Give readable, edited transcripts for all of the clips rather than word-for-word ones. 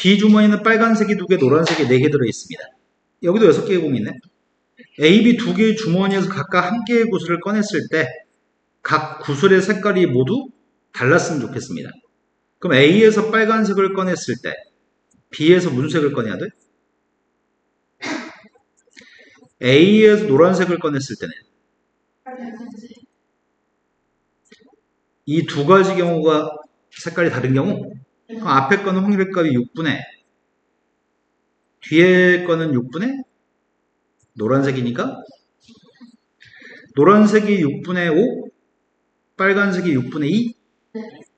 B 주머니는 빨간색이 2개, 노란색이 4개 들어있습니다. 여기도 6개의 공이 있네. A, B 2개의 주머니에서 각각 1개의 구슬을 꺼냈을 때 각 구슬의 색깔이 모두 달랐으면 좋겠습니다. 그럼 A에서 빨간색을 꺼냈을 때 B에서 무슨 색을 꺼내야 돼? A에서 노란색을 꺼냈을 때는 이 두 가지 경우가 색깔이 다른 경우, 그럼 앞에 거는 확률의 값이 6분의 뒤에 거는 6분의 노란색이니까 노란색이 6분의 5, 빨간색이 6분의 2,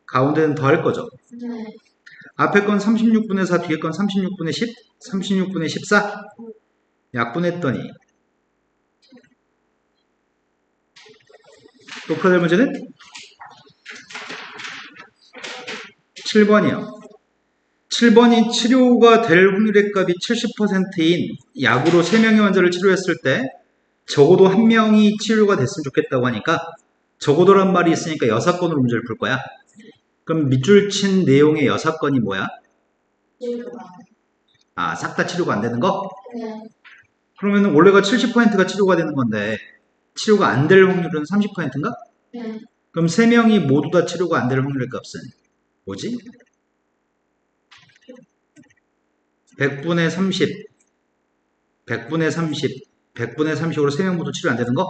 가운데는 더할 거죠. 앞에 건 36분의 4, 뒤에 건 36분의 10, 36분의 14 약분했더니 또 풀어야 될 문제는 7번이요. 7번이 치료가 될 확률의 값이 70%인 약으로 3명의 환자를 치료했을 때 적어도 1명이 치료가 됐으면 좋겠다고 하니까 적어도란 말이 있으니까 6건으로 문제를 풀 거야. 그럼 밑줄 친 내용의 6건이 뭐야? 아, 싹 다 치료가 안 되는 거? 그러면 원래가 70%가 치료가 되는 건데 치료가 안 될 확률은 30%인가? 그럼 3명이 모두 다 치료가 안 될 확률의 값은 뭐지? 100분의 30, 100분의 30, 100분의 30으로 3명 모두 치료 안 되는 거?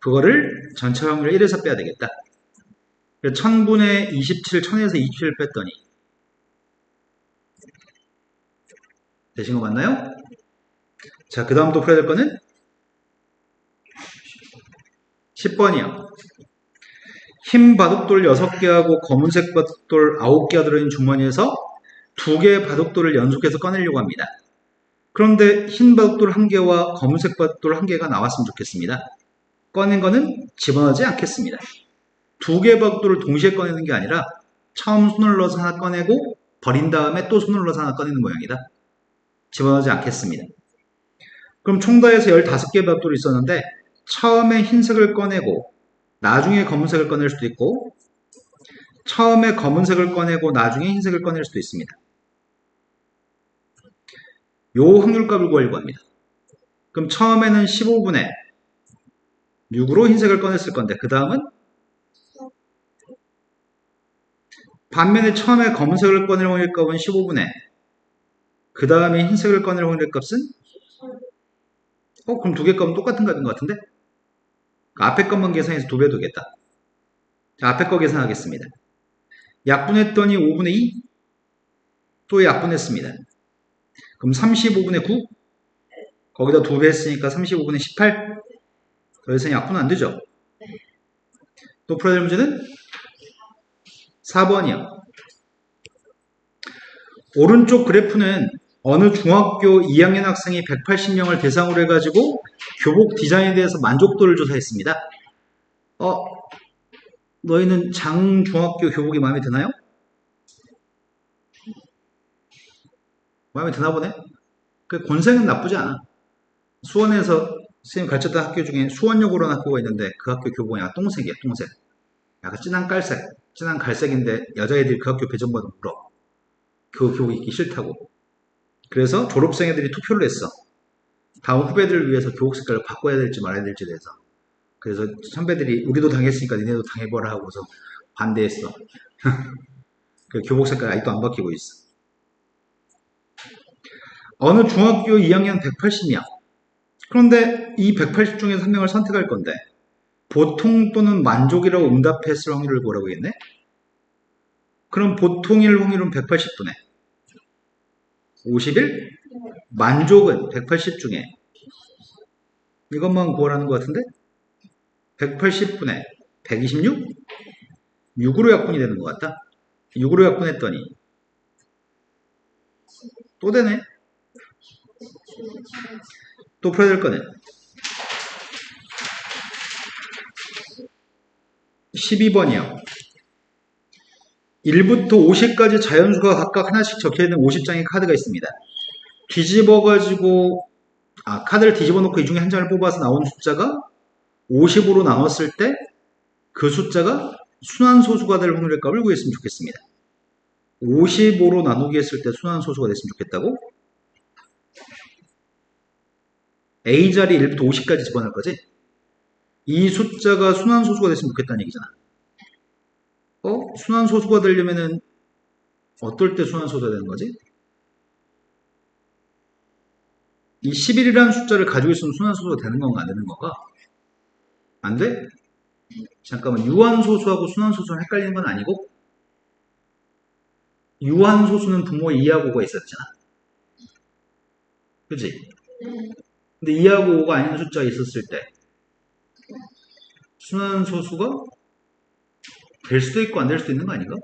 그거를 전체 확률을 1에서 빼야 되겠다. 1000분의 27, 1000에서 27을 뺐더니 되신 거 맞나요? 자, 그 다음 또 풀어야 될 거는 10번이요. 흰 바둑돌 6개하고 검은색 바둑돌 9개가 들어있는 주머니에서 2개의 바둑돌을 연속해서 꺼내려고 합니다. 그런데 흰 바둑돌 1개와 검은색 바둑돌 1개가 나왔으면 좋겠습니다. 꺼낸 거는 집어넣지 않겠습니다. 2개의 바둑돌을 동시에 꺼내는 게 아니라 처음 손을 넣어서 하나 꺼내고 버린 다음에 또 손을 넣어서 하나 꺼내는 모양이다. 집어넣지 않겠습니다. 그럼 총 다 해서 15개의 바둑돌이 있었는데 처음에 흰색을 꺼내고 나중에 검은색을 꺼낼 수도 있고 처음에 검은색을 꺼내고 나중에 흰색을 꺼낼 수도 있습니다. 요 확률값을 구하려고 합니다. 그럼 처음에는 15분의 6으로 흰색을 꺼냈을 건데 그 다음은 반면에 처음에 검은색을 꺼낼 확률값은 15분의 그 다음에 흰색을 꺼낼 확률값은 그럼 두 개 값은 똑같은 값인 것 같은데? 앞에 것만 계산해서 2배 두겠다. 자, 앞에 거 계산하겠습니다. 약분했더니 5분의 2 또 약분했습니다. 그럼 35분의 9 거기다 2배 했으니까 35분의 18 더 이상 약분 안 되죠? 또 풀어야 될 문제는 4번이요. 오른쪽 그래프는 어느 중학교 2학년 학생이 180명을 대상으로 해가지고 교복 디자인에 대해서 만족도를 조사했습니다. 너희는 장중학교 교복이 마음에 드나요? 마음에 드나 보네? 그 곤생은 나쁘지 않아. 수원에서 선생님 가르쳤던 학교 중에 수원여고라는 학교가 있는데 그 학교 교복이 약간 똥색이야, 똥색. 약간 진한 깔색, 진한 갈색인데 여자애들이 그 학교 배정받으면 울어. 그 교복 입기 싫다고. 그래서 졸업생 애들이 투표를 했어. 다음 후배들을 위해서 교복 색깔을 바꿔야 될지 말아야 될지에 대해서. 그래서 선배들이 우리도 당했으니까 니네도 당해보라 하고서 반대했어. 그 교복 색깔 아직도 안 바뀌고 있어. 어느 중학교 2학년 180명. 그런데 이 180 중에서 1명을 선택할 건데 보통 또는 만족이라고 응답했을 확률을 뭐라고 했네? 그럼 보통일 확률은 180분의 51? 만족은 180 중에 이것만 구하라는 것 같은데? 180분의 126? 6으로 약분이 되는 것 같다. 6으로 약분했더니 또 되네. 또 풀어야 될 거는 12번이요. 1부터 50까지 자연수가 각각 하나씩 적혀있는 50장의 카드가 있습니다. 뒤집어가지고 카드를 뒤집어 놓고 이 중에 한 장을 뽑아서 나온 숫자가 50으로 나눴을 때 그 숫자가 순환소수가 될 확률의 값을 구했으면 좋겠습니다. 55로 나누기 했을 때 순환소수가 됐으면 좋겠다고? A 자리 1부터 50까지 집어넣을 거지? 이 숫자가 순환소수가 됐으면 좋겠다는 얘기잖아. 순환소수가 되려면은 어떨 때 순환소수가 되는 거지? 이 11이라는 숫자를 가지고 있으면 순환소수가 되는 건가 안 되는 건가? 안 돼? 잠깐만, 유한소수하고 순환소수는 헷갈리는 건 아니고? 유한소수는 분모에 2하고 5가 있었잖아. 그치? 근데 2하고 5가 아닌 숫자가 있었을 때 순환소수가 될 수도 있고 안 될 수도 있는 거 아닌가?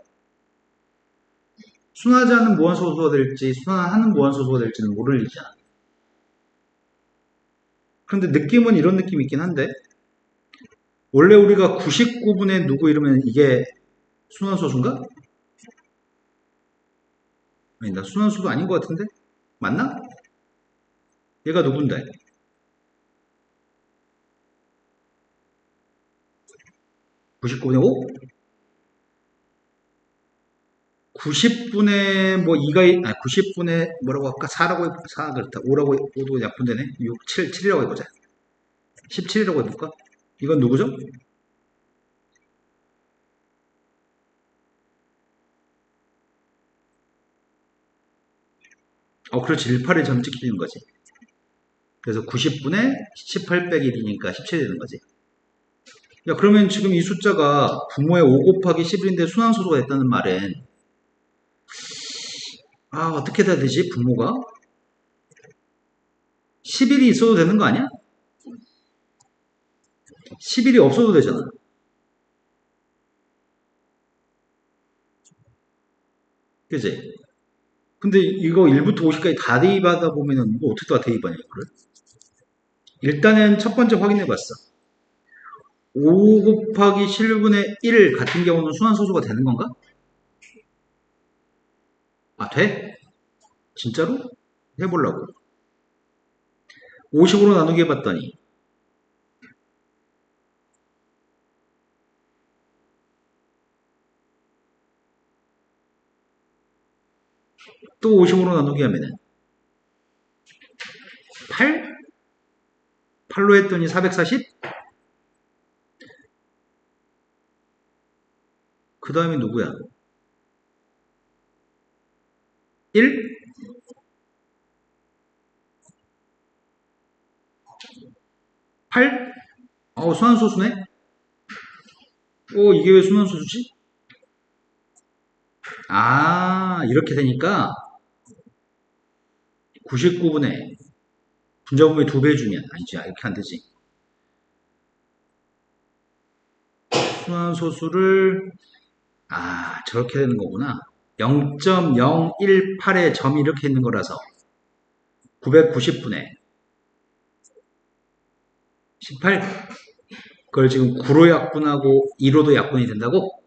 순하지 않는 무한소수가 될지 순하는 무한소수가 될지는 모를 일이잖아. 그런데 느낌은 이런 느낌이 있긴 한데 원래 우리가 99분의 누구 이러면 이게 순환소수인가? 아니다. 순환소수 아닌 것 같은데? 맞나? 얘가 누군데? 99분의 5? 90분의 뭐 2가, 90분의 뭐라고 할까? 4라고 해볼까? 4 그렇다. 5라고, 5도 약분되네. 6, 7, 7이라고 해보자. 17이라고 해볼까? 이건 누구죠? 그렇지. 18에 점 찍히는 거지. 그래서 90분의 18 빼기 1이니까 17이 되는 거지. 야, 그러면 지금 이 숫자가 분모의 5 곱하기 11인데 순환소수가 됐다는 말은 어떻게 돼야 되지? 분모가 11이 있어도 되는 거 아니야? 11이 없어도 되잖아. 그지? 근데 이거 1부터 50까지 다 대입하다 보면은 이거 어떻게 다 대입하냐 이거를? 일단은 첫 번째 확인해 봤어. 5 곱하기 11분의 1 같은 경우는 순환소수가 되는 건가? 돼? 진짜로? 해보려고. 50으로 나누기 해봤더니 또 50으로 나누기 하면은 8? 8로 했더니 440? 그 다음에 누구야? 1? 8? 순환소수네? 이게 왜 순환소수지? 이렇게 되니까 99분의 분자분모의 2배 주면 아니지, 이렇게 안 되지. 순환소수를 저렇게 되는 거구나. 0.018의 점이 이렇게 있는 거라서 990분의 18? 그걸 지금 9로 약분하고 2로도 약분이 된다고?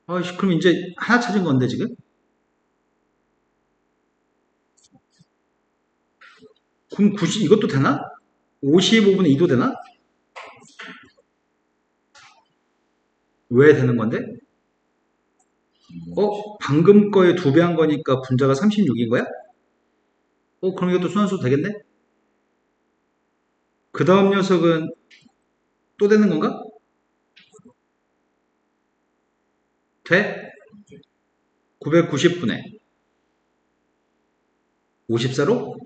그럼 이제 하나 찾은 건데 지금? 그럼 90, 이것도 되나? 55분의 2도 되나? 왜 되는 건데? 방금 거에 2배 한 거니까 분자가 36인 거야? 그럼 이것도 순환수 되겠네? 그 다음 녀석은 또 되는 건가? 돼? 990분의 54로?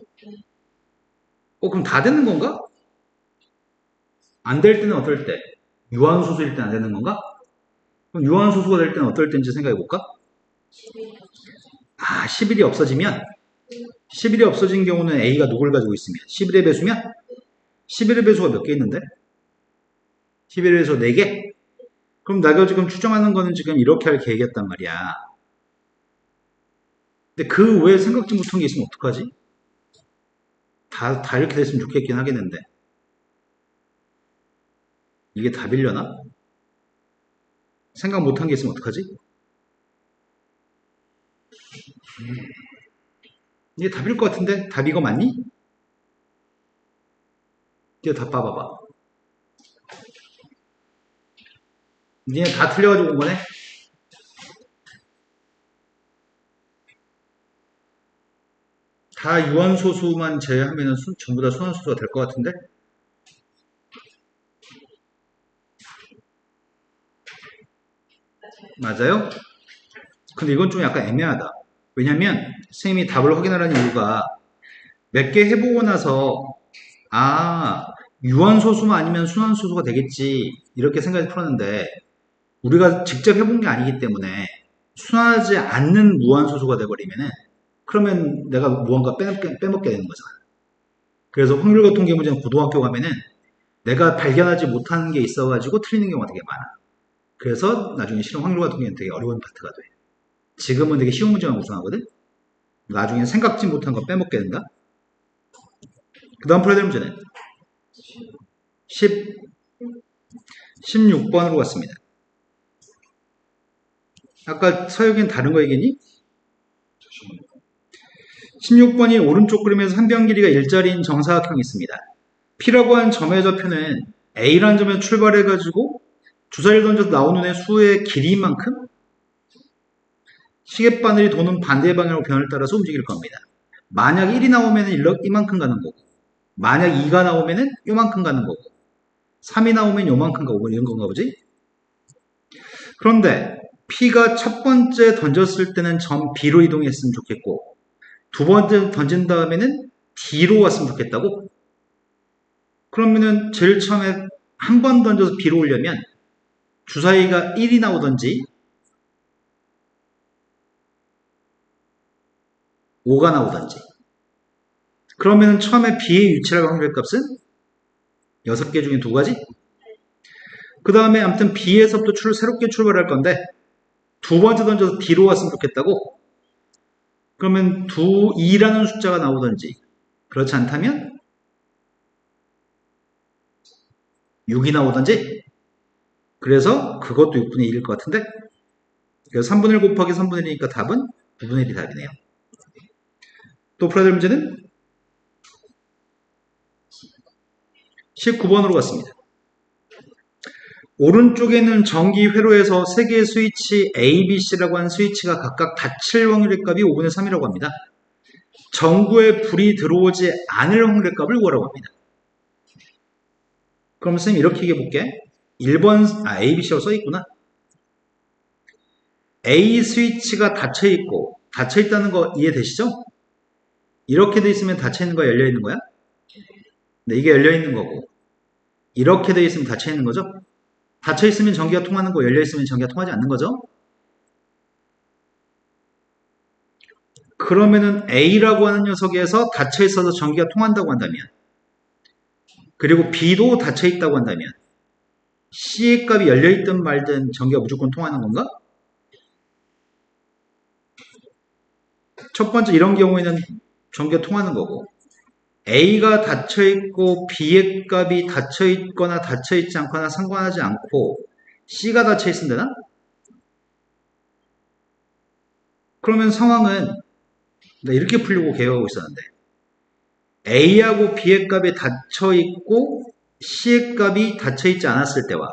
그럼 다 되는 건가? 안 될 때는 어떨 때? 유한소수일 때 안 되는 건가? 그럼 유한소수가 될 때는 어떨 때인지 생각해 볼까? 11이 없어지면 11이 없어진 경우는 A가 누굴 가지고 있으면 11의 배수면 11의 배수가 몇 개 있는데? 11의 배수 4개? 그럼 내가 지금 추정하는 거는 지금 이렇게 할 계획이었단 말이야. 근데 그 외에 생각지 못한 게 있으면 어떡하지? 다 이렇게 됐으면 좋겠긴 하겠는데. 이게 답이려나? 생각 못한 게 있으면 어떡하지? 이게 답일 것 같은데? 답 이거 맞니? 이거 답 봐봐봐. 니네 다 틀려가지고 온 거네? 다 유한소수만 제외하면 전부 다 순환소수가 될 것 같은데? 맞아요? 근데 이건 좀 약간 애매하다. 왜냐면 선생님이 답을 확인하라는 이유가 몇 개 해보고 나서 유한소수만 아니면 순환소수가 되겠지 이렇게 생각이 풀었는데 우리가 직접 해본 게 아니기 때문에 순환하지 않는 무한소수가 돼버리면은 그러면 내가 무언가 빼먹게 되는 거잖아. 그래서 확률과 통계 문제는 고등학교 가면은 내가 발견하지 못하는 게 있어가지고 틀리는 경우가 되게 많아. 그래서 나중에 실험 확률과 통계는 되게 어려운 파트가 돼. 지금은 되게 쉬운 문제만 구성하거든? 나중에 생각지 못한 거 빼먹게 된다? 그 다음 풀어야 될 문제는 16번으로 갔습니다. 아까 서혁이는 다른 거 얘기했니? 16번이 오른쪽 그림에서 한 변 길이가 일자리인 정사각형이 있습니다. P라고 하는 점의 좌표는 A라는 점에서 출발해가지고 주사위를 던져서 나오는 애 수의 길이만큼 시계바늘이 도는 반대 방향으로 변을 따라서 움직일 겁니다. 만약 1이 나오면 이만큼 가는 거고 만약 2가 나오면 요만큼 가는 거고 3이 나오면 요만큼 가고 이런 건가 보지? 그런데 P가 첫 번째 던졌을 때는 점 B로 이동했으면 좋겠고 두 번째 던진 다음에는 D로 왔으면 좋겠다고? 그러면은 제일 처음에 한 번 던져서 B로 오려면 주사위가 1이 나오던지 5가 나오던지 그러면 처음에 B의 유치할 확률의 값은 6개 중에 2가지? 그 다음에 아무튼 B에서부터 새롭게 출발할 건데 두 번째 던져서 D로 왔으면 좋겠다고? 그러면 2라는 숫자가 나오던지 그렇지 않다면 6이 나오던지 그래서 그것도 6분의 1일 것 같은데 그래서 3분의 1 곱하기 3분의 1이니까 답은 9분의 1이 답이네요. 또 풀어야 될 문제는 19번으로 갔습니다. 오른쪽에 있는 전기 회로에서 3개의 스위치 A, B, C라고 하는 스위치가 각각 닫힐 확률의 값이 5분의 3이라고 합니다. 전구에 불이 들어오지 않을 확률의 값을 구하라고 합니다. 그럼 선생님 이렇게 얘기해 볼게. 1번 A, B, C라고 써있구나. A 스위치가 닫혀있고 닫혀있다는 거 이해되시죠? 이렇게 돼 있으면 닫혀있는 거야 열려있는 거야? 네, 이게 열려있는 거고 이렇게 돼 있으면 닫혀있는 거죠? 닫혀있으면 전기가 통하는 거 열려있으면 전기가 통하지 않는 거죠? 그러면은 A라고 하는 녀석에서 닫혀있어서 전기가 통한다고 한다면 그리고 B도 닫혀있다고 한다면 C의 값이 열려있든 말든 전기가 무조건 통하는 건가? 첫 번째 이런 경우에는 전기가 통하는 거고 A가 닫혀있고 B의 값이 닫혀있거나 닫혀있지 않거나 상관하지 않고 C가 닫혀있으면 되나? 그러면 상황은 이렇게 풀려고 계획하고 있었는데 A하고 B의 값이 닫혀있고 C의 값이 닫혀있지 않았을 때와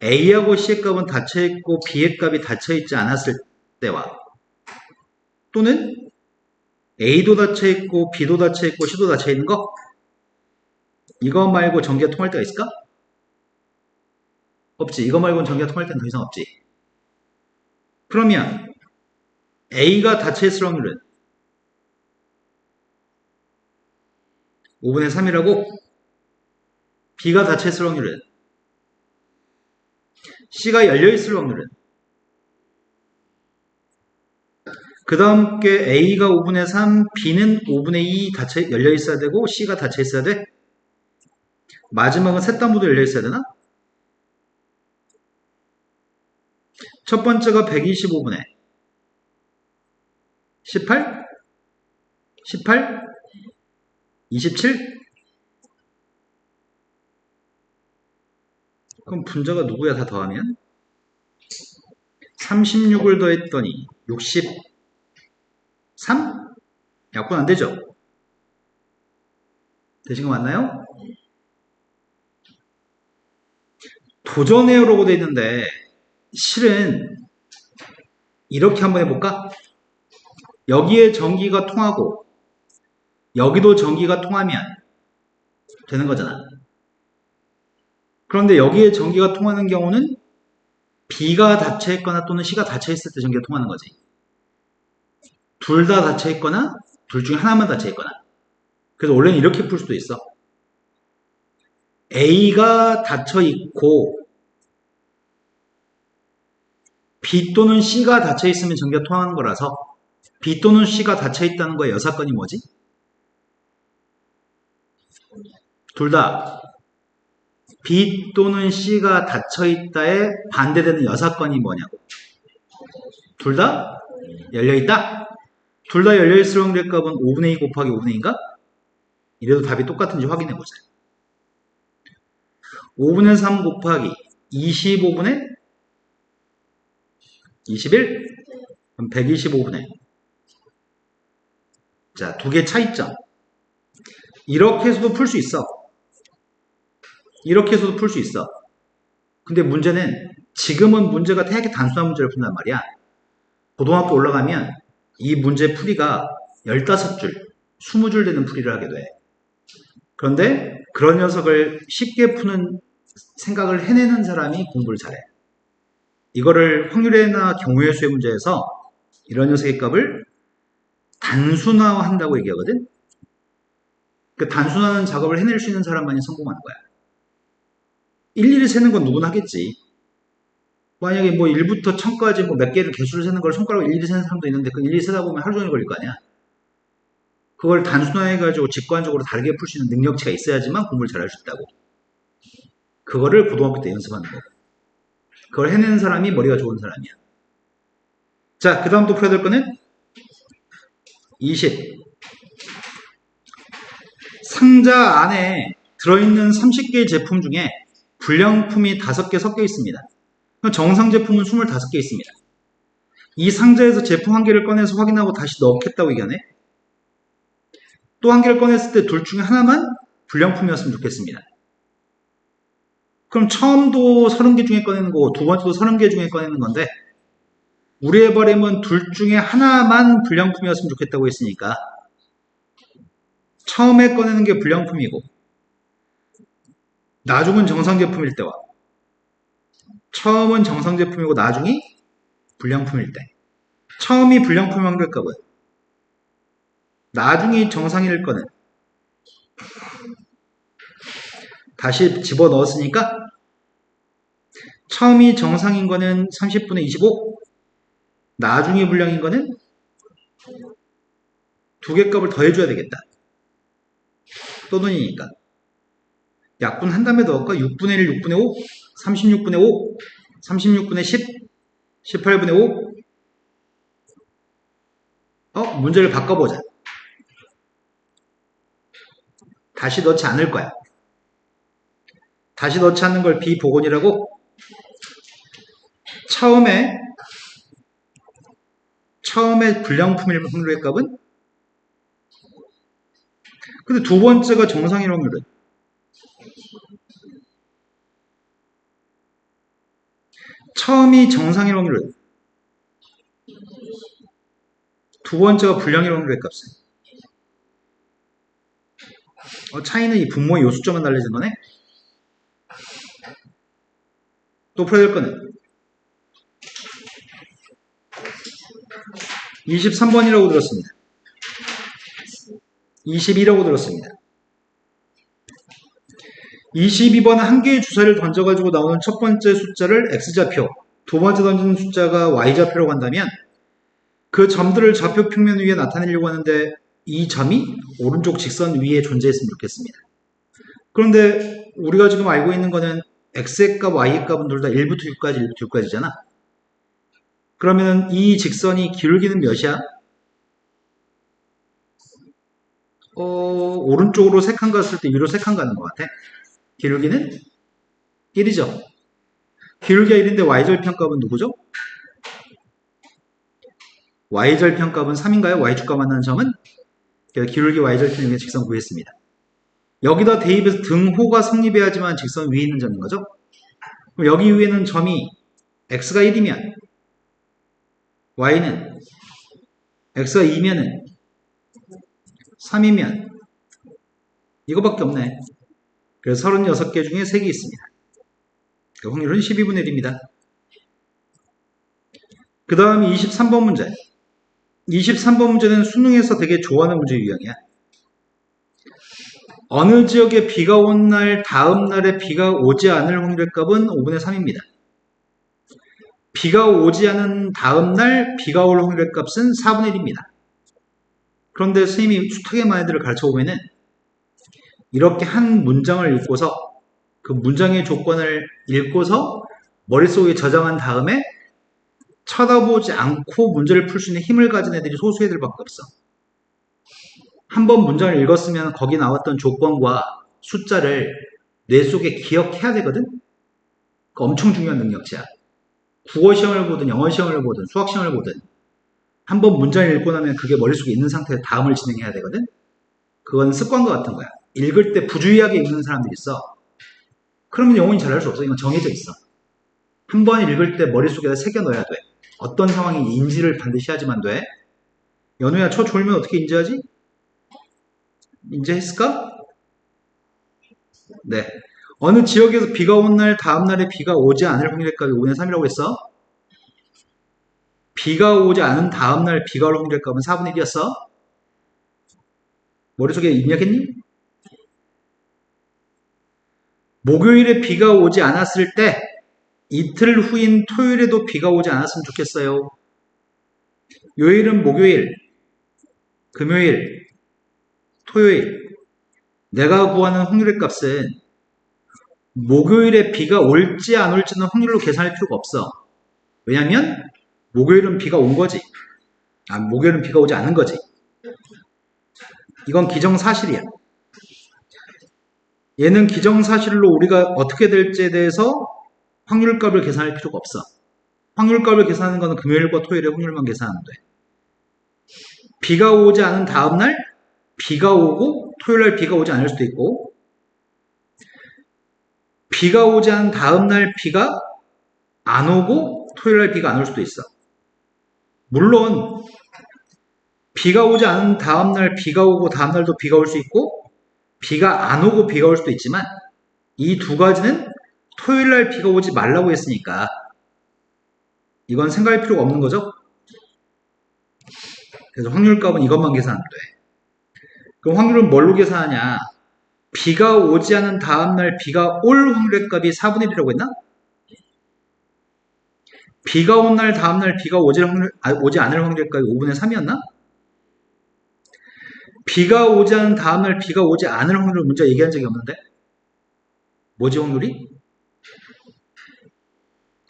A하고 C의 값은 닫혀있고 B의 값이 닫혀있지 않았을 때와 또는 A도 닫혀있고 B도 닫혀있고 C도 닫혀있는 거? 이거 말고 전기가 통할 때가 있을까? 없지. 이거 말고는 전기가 통할 때는 더 이상 없지. 그러면 A가 닫혀있을 확률은 5분의 3이라고 B가 닫혀있을 확률은 C가 열려있을 확률은 그 다음 게 A가 5분의 3, B는 5분의 2 열려있어야 되고 C가 닫혀있어야 돼? 마지막은 셋 다 모두 열려있어야 되나? 첫 번째가 125분의 18? 18? 27? 그럼 분자가 누구야 다 더하면? 36을 더했더니 63? 약분 안 되죠? 되신 거 맞나요? 도전해요라고 돼 있는데 실은 이렇게 한번 해볼까? 여기에 전기가 통하고 여기도 전기가 통하면 되는 거잖아. 그런데 여기에 전기가 통하는 경우는 B가 닫혀있거나 또는 C가 닫혀있을 때 전기가 통하는 거지. 둘 다 닫혀있거나 둘 중에 하나만 닫혀있거나. 그래서 원래는 이렇게 풀 수도 있어. A가 닫혀있고 B 또는 C가 닫혀있으면 전기가 통하는 거라서 B 또는 C가 닫혀있다는 거의 여사건이 뭐지? 둘 다 B 또는 C가 닫혀있다에 반대되는 여사건이 뭐냐고. 둘 다 열려있다? 둘 다 열려있을 확률의 값은 5분의 2 곱하기 5분의 2인가? 이래도 답이 똑같은지 확인해보자. 5분의 3 곱하기 25분의 21? 그럼 125분의. 자, 두 개 차이점. 이렇게 해서도 풀 수 있어. 이렇게 해서도 풀 수 있어. 근데 문제는 지금은 문제가 되게 단순한 문제를 푼단 말이야. 고등학교 올라가면 이 문제 풀이가 15줄, 20줄 되는 풀이를 하게 돼. 그런데 그런 녀석을 쉽게 푸는 생각을 해내는 사람이 공부를 잘해. 이거를 확률회나 경우의 수의 문제에서 이런 녀석의 값을 단순화한다고 얘기하거든. 그 단순화하는 작업을 해낼 수 있는 사람만이 성공하는 거야. 일일이 세는 건 누구나 하겠지. 만약에 뭐 1부터 1000까지 뭐 몇 개를 개수를 세는 걸 손가락으로 일일이 세는 사람도 있는데 그 일일이 세다 보면 하루 종일 걸릴 거 아니야. 그걸 단순화해가지고 직관적으로 다르게 풀 수 있는 능력치가 있어야지만 공부를 잘할 수 있다고. 그거를 고등학교 때 연습하는 거고. 그걸 해내는 사람이 머리가 좋은 사람이야. 자, 그 다음 또 풀어야 될 거는 20. 상자 안에 들어있는 30개의 제품 중에 불량품이 5개 섞여 있습니다. 정상 제품은 25개 있습니다. 이 상자에서 제품 한 개를 꺼내서 확인하고 다시 넣겠다고 얘기하네. 또 한 개를 꺼냈을 때 둘 중에 하나만 불량품이었으면 좋겠습니다. 그럼 처음도 30개 중에 꺼내는 거고 두 번째도 30개 중에 꺼내는 건데 우리의 바람은 둘 중에 하나만 불량품이었으면 좋겠다고 했으니까 처음에 꺼내는 게 불량품이고 나중은 정상 제품일 때와 처음은 정상 제품이고 나중이 불량품일 때 처음이 불량품 확률 값은 나중이 정상일 거는 다시 집어넣었으니까 처음이 정상인 거는 30분의 25 나중이 불량인 거는 두 개 값을 더해줘야 되겠다. 또는이니까 약분 한 다음에 넣을까? 6분의 1, 6분의 5 36분의 5 36분의 10 18분의 5 문제를 바꿔보자. 다시 넣지 않을 거야. 다시 넣지 않는 걸 비복원이라고. 처음에 불량품일 확률의 값은 근데 두 번째가 정상일 확률은 처음이 정상일 확률은 두 번째가 불량일 확률의 값은 차이는 이 분모의 요수점만 달라진 거네. 또 풀어야 될 거는 23번이라고 들었습니다. 21이라고 들었습니다. 22번은 한 개의 주사를 던져가지고 나오는 첫 번째 숫자를 X좌표, 두 번째 던지는 숫자가 Y좌표라고 한다면 그 점들을 좌표 평면 위에 나타내려고 하는데 이 점이 오른쪽 직선 위에 존재했으면 좋겠습니다. 그런데 우리가 지금 알고 있는 거는 X의 값, Y의 값은 둘 다 1부터 6까지, 1부터 6까지잖아. 그러면 이 직선이 기울기는 몇이야? 오른쪽으로 3칸 갔을 때 위로 3칸 가는 것 같아. 기울기는 1이죠. 기울기가 1인데 Y절편값은 누구죠? Y절편값은 3인가요? Y축과 만나는 점은? 기울기 Y절편 중에 직선 구했습니다. 여기다 대입해서 등호가 성립해야지만 직선 위에 있는 점인 거죠? 그럼 여기 위에는 점이 X가 1이면 Y는 X가 2면은 3이면 이거밖에 없네. 그래서 36개 중에 3개 있습니다. 그 확률은 12분의 1입니다. 그 다음 23번 문제. 23번 문제는 수능에서 되게 좋아하는 문제 유형이야. 어느 지역에 비가 온 날 다음 날에 비가 오지 않을 확률의 값은 5분의 3입니다. 비가 오지 않은 다음 날 비가 올 확률의 값은 4분의 1입니다. 그런데 선생님이 숱하게 많은 애들을 가르쳐보면은 이렇게 한 문장을 읽고서 그 문장의 조건을 읽고서 머릿속에 저장한 다음에 쳐다보지 않고 문제를 풀 수 있는 힘을 가진 애들이 소수 애들밖에 없어. 한번 문장을 읽었으면 거기 나왔던 조건과 숫자를 뇌 속에 기억해야 되거든? 그 엄청 중요한 능력치야. 국어 시험을 보든 영어 시험을 보든 수학 시험을 보든 한번 문장을 읽고 나면 그게 머릿속에 있는 상태에서 다음을 진행해야 되거든? 그건 습관과 같은 거야. 읽을 때 부주의하게 읽는 사람들이 있어. 그러면 영원히 잘할 수 없어. 이건 정해져 있어. 한 번 읽을 때 머릿속에다 새겨 넣어야 돼. 어떤 상황이 인지를 반드시 하지만 돼. 연우야, 초 졸면 어떻게 인지하지? 인지했을까? 네. 어느 지역에서 비가 온 날 다음 날에 비가 오지 않을 확률의 값이 5분의 3이라고 했어? 비가 오지 않은 다음 날 비가 올 확률의 값은 4분의 1이었어? 머릿속에 입력했니? 목요일에 비가 오지 않았을 때 이틀 후인 토요일에도 비가 오지 않았으면 좋겠어요. 요일은 목요일, 금요일, 토요일. 내가 구하는 확률의 값은 목요일에 비가 올지 안 올지는 확률로 계산할 필요가 없어. 왜냐면 목요일은 비가 온 거지. 목요일은 비가 오지 않은 거지. 이건 기정사실이야. 얘는 기정사실로 우리가 어떻게 될지에 대해서 확률값을 계산할 필요가 없어. 확률값을 계산하는 거는 금요일과 토요일의 확률만 계산하면 돼. 비가 오지 않은 다음날 비가 오고 토요일날 비가 오지 않을 수도 있고, 비가 오지 않은 다음날 비가 안 오고 토요일날 비가 안 올 수도 있어. 물론 비가 오지 않은 다음날 비가 오고 다음날도 비가 올 수 있고, 비가 안 오고 비가 올 수도 있지만 이 두 가지는 토요일날 비가 오지 말라고 했으니까 이건 생각할 필요가 없는 거죠. 그래서 확률값은 이것만 계산하면 돼. 그럼 확률은 뭘로 계산하냐? 비가 오지 않은 다음날 비가 올 확률의 값이 4분의 1이라고 했나? 비가 온 날 다음날 비가 오지 않을 확률의 값이 5분의 3이었나? 비가 오지 않은 다음날 비가 오지 않을 확률을 문제 얘기한 적이 없는데? 뭐지 확률이?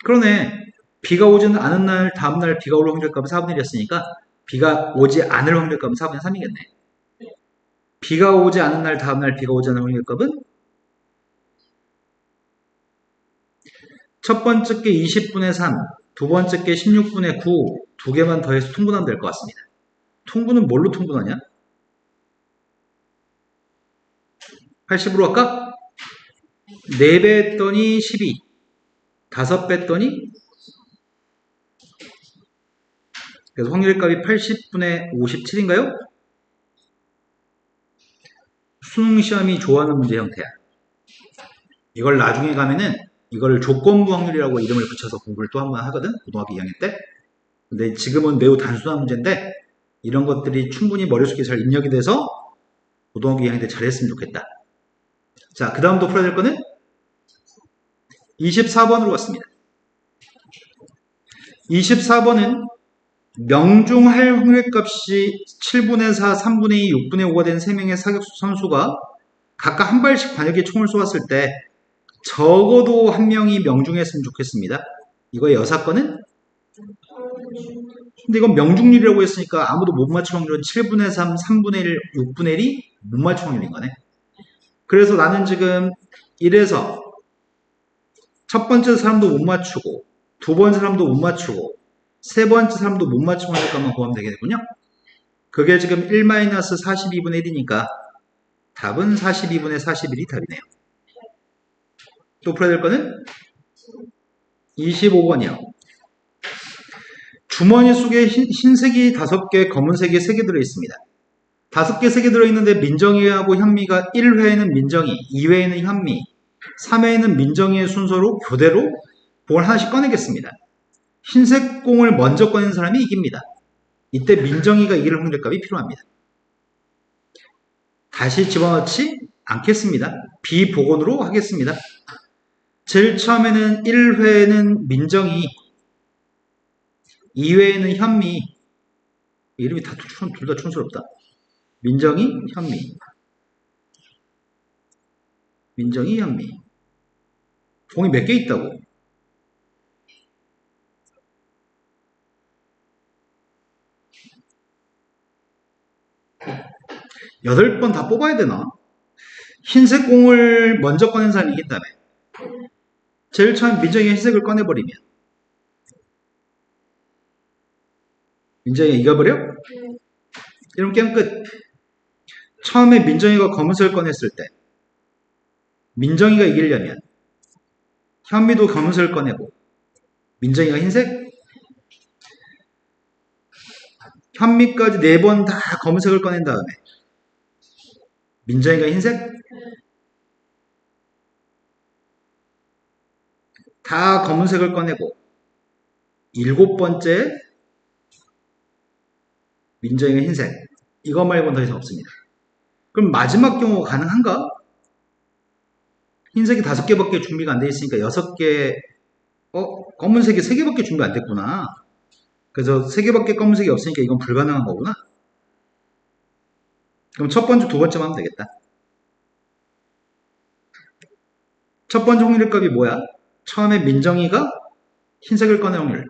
그러네. 비가 오지 않은 날 다음날 비가 올 확률의 값은 4분의 1이었으니까 비가 오지 않을 확률의 값은 4분의 3이겠네. 비가 오지 않은 날 다음날 비가 오지 않을 확률의 값은 첫 번째 게 20분의 3, 두 번째 게 16분의 9, 두 개만 더해서 통분하면 될 것 같습니다. 통분은 뭘로 통분하냐? 80으로 할까? 4배 했더니 12, 5배 했더니 그래서 확률의 값이 80분의 57인가요? 수능 시험이 좋아하는 문제 형태야. 이걸 나중에 가면은 이걸 조건부 확률이라고 이름을 붙여서 공부를 또 한 번 하거든? 고등학교 2학년 때. 근데 지금은 매우 단순한 문제인데 이런 것들이 충분히 머릿속에 잘 입력이 돼서 고등학교 2학년 때 잘했으면 좋겠다. 자, 그 다음 또 풀어야 될 거는 24번으로 갔습니다. 24번은 명중할 확률 값이 7분의 4, 3분의 2, 6분의 5가 된 3명의 사격수 선수가 각각 한 발씩 반역의 총을 쏘았을 때 적어도 한 명이 명중했으면 좋겠습니다. 이거의 여사건은? 근데 이건 명중률이라고 했으니까 아무도 못 맞출 확률은 7분의 3, 3분의 1, 6분의 1이 못 맞출 확률인 거네. 그래서 나는 지금 이래서 첫 번째 사람도 못 맞추고 두 번째 사람도 못 맞추고 세 번째 사람도 못 맞추고 할 것만 구하면 되겠군요. 그게 지금 1-42분의 1이니까 답은 42분의 41이 답이네요. 또 풀어야 될 거는 25번이요. 주머니 속에 흰색이 5개, 검은색이 3개 들어있습니다. 5개, 3개 들어있는데 민정이하고 현미가 1회에는 민정이, 2회에는 현미, 3회에는 민정이의 순서로 교대로 공을 하나씩 꺼내겠습니다. 흰색 공을 먼저 꺼낸 사람이 이깁니다. 이때 민정이가 이길 확률값이 필요합니다. 다시 집어넣지 않겠습니다. 비복원으로 하겠습니다. 제일 처음에는 1회는 민정이, 2회에는 현미, 이름이 둘 다 촌스럽다. 민정이, 현미. 민정이, 현미. 공이 몇 개 있다고? 여덟 번 다 뽑아야 되나? 흰색 공을 먼저 꺼낸 사람이 이긴다며. 제일 처음 민정이가 흰색을 꺼내버리면 민정이가 이겨버려? 이러면 게임 끝. 처음에 민정이가 검은색을 꺼냈을 때 민정이가 이기려면 현미도 검은색을 꺼내고 민정이가 흰색, 현미까지 4번 다 검은색을 꺼낸 다음에 민정이가 흰색, 다 검은색을 꺼내고 7번째 민정이가 흰색. 이거 말고는 더 이상 없습니다. 그럼 마지막 경우가 가능한가? 흰색이 5개밖에 준비가 안 돼 있으니까 6개, 검은색이 3개밖에 준비 안 됐구나. 그래서 3개밖에 검은색이 없으니까 이건 불가능한 거구나. 그럼 첫 번째, 두 번째만 하면 되겠다. 첫 번째 확률값이 뭐야? 처음에 민정이가 흰색을 꺼낸 확률.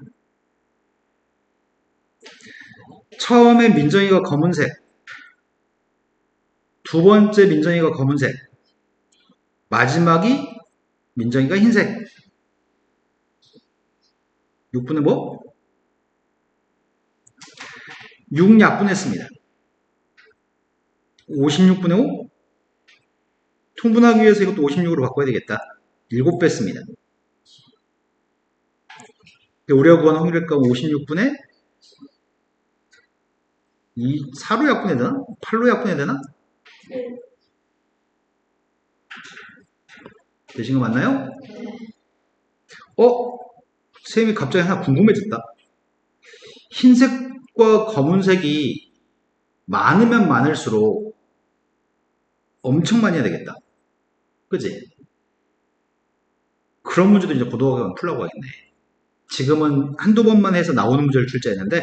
처음에 민정이가 검은색, 두 번째 민정이가 검은색, 마지막이 민정이가 흰색. 6분의 뭐? 6 약분했습니다. 56분의 5? 통분하기 위해서 이것도 56으로 바꿔야 되겠다. 7 뺐습니다. 우리가 구한 확률값 56분의 4로 약분해야 되나? 8로 약분해야 되나? 되신 거 맞나요? 선생님이 갑자기 하나 궁금해졌다. 흰색과 검은색이 많으면 많을수록 엄청 많이 해야 되겠다. 그치? 그런 문제도 이제 고등학교 가면 풀라고 하겠네. 지금은 한두 번만 해서 나오는 문제를 출제했는데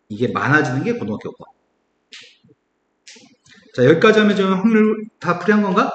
이게 많아지는 게 고등학교 거. 자, 여기까지 하면 지금 확률 다 풀이한 건가?